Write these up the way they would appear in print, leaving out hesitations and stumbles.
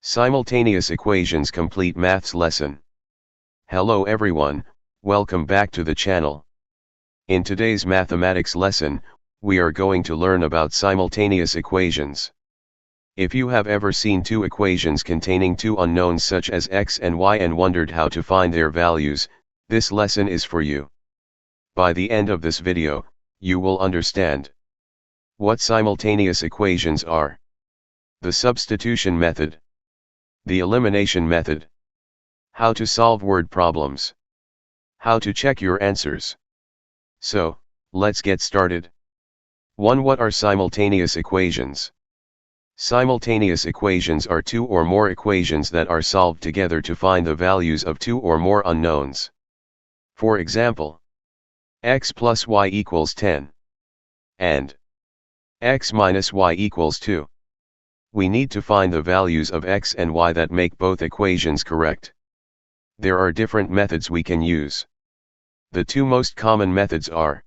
Simultaneous equations complete maths lesson. Hello everyone, welcome back to the channel. In today's mathematics lesson, we are going to learn about simultaneous equations. If you have ever seen two equations containing two unknowns such as x and y and wondered how to find their values, this lesson is for you. By the end of this video, you will understand what simultaneous equations are, the substitution method, the elimination method, how to solve word problems, how to check your answers. So, let's get started. 1. What are simultaneous equations? Simultaneous equations are two or more equations that are solved together to find the values of two or more unknowns. For example, x plus y equals 10, and x minus y equals 2. We need to find the values of x and y that make both equations correct. There are different methods we can use. The two most common methods are: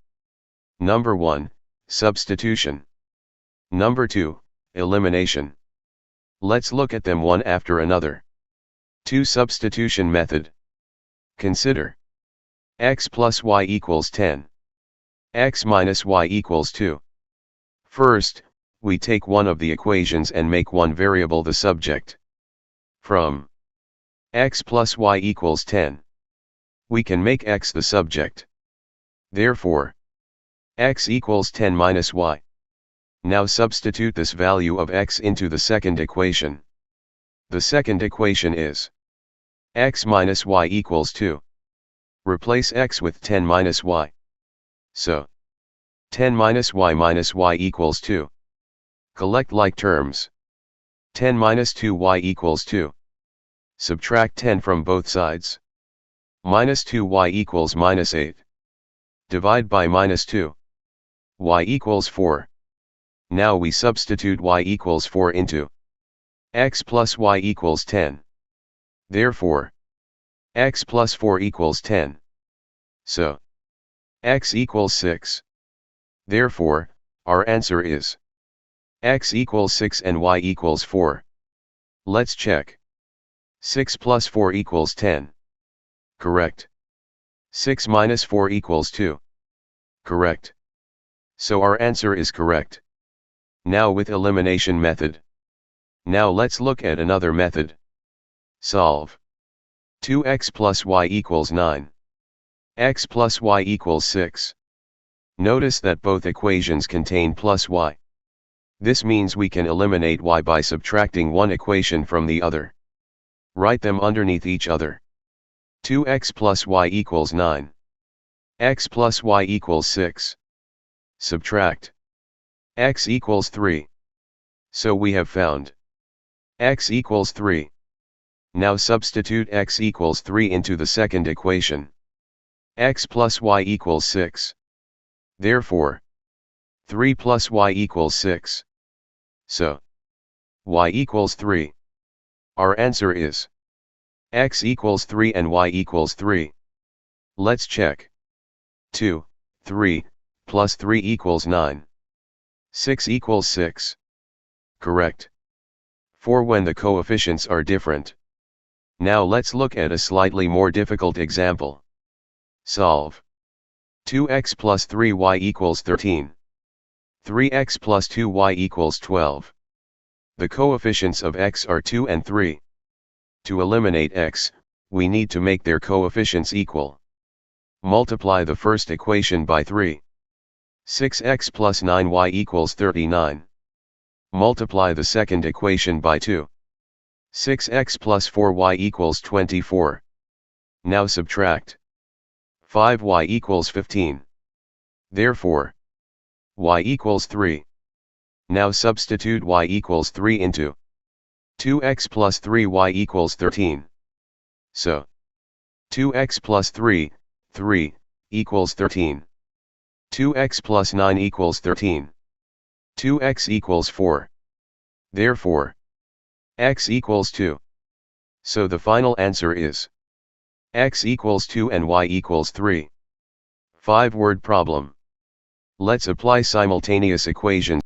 number 1, substitution. Number 2, elimination. Let's look at them one after another. 2. Substitution method. Consider x plus y equals 10. X minus y equals 2. First, we take one of the equations and make one variable the subject. From x plus y equals 10, we can make x the subject. Therefore, x equals 10 minus y. Now substitute this value of x into the second equation. The second equation is x minus y equals 2. Replace x with 10 minus y. So, 10 minus y equals 2. Collect like terms. 10 minus 2y equals 2. Subtract 10 from both sides. Minus 2y equals minus 8. Divide by minus 2. Y equals 4. Now we substitute y equals 4 into x plus y equals 10. Therefore, x plus 4 equals 10. So, x equals 6. Therefore, our answer is x equals 6 and y equals 4. Let's check. 6 plus 4 equals 10. Correct. 6 minus 4 equals 2. Correct. So our answer is correct. Now with elimination method. Now let's look at another method. Solve. 2x plus y equals 9. X plus y equals 6. Notice that both equations contain plus y. This means we can eliminate y by subtracting one equation from the other. Write them underneath each other. 2x plus y equals 9. X plus y equals 6. Subtract. X equals 3. So we have found x equals 3. Now substitute x equals 3 into the second equation. X plus y equals 6. Therefore, 3 plus y equals 6. So, y equals 3. Our answer is x equals 3 and y equals 3. Let's check. 2, 3, plus 3 equals 9. 6 equals 6. Correct. 4 when the coefficients are different. Now let's look at a slightly more difficult example. Solve. 2x plus 3y equals 13. 3x plus 2y equals 12. The coefficients of x are 2 and 3. To eliminate x, we need to make their coefficients equal. Multiply the first equation by 3. 6x plus 9y equals 39. Multiply the second equation by 2. 6x plus 4y equals 24. Now subtract. 5y equals 15. Therefore, y equals 3. Now substitute y equals 3 into 2x plus 3y equals 13. So, 2x plus 3, 3, equals 13. 2x plus 9 equals 13. 2x equals 4. Therefore, x equals 2. So the final answer is x equals 2 and y equals 3. 5-word problem. Let's apply simultaneous equations.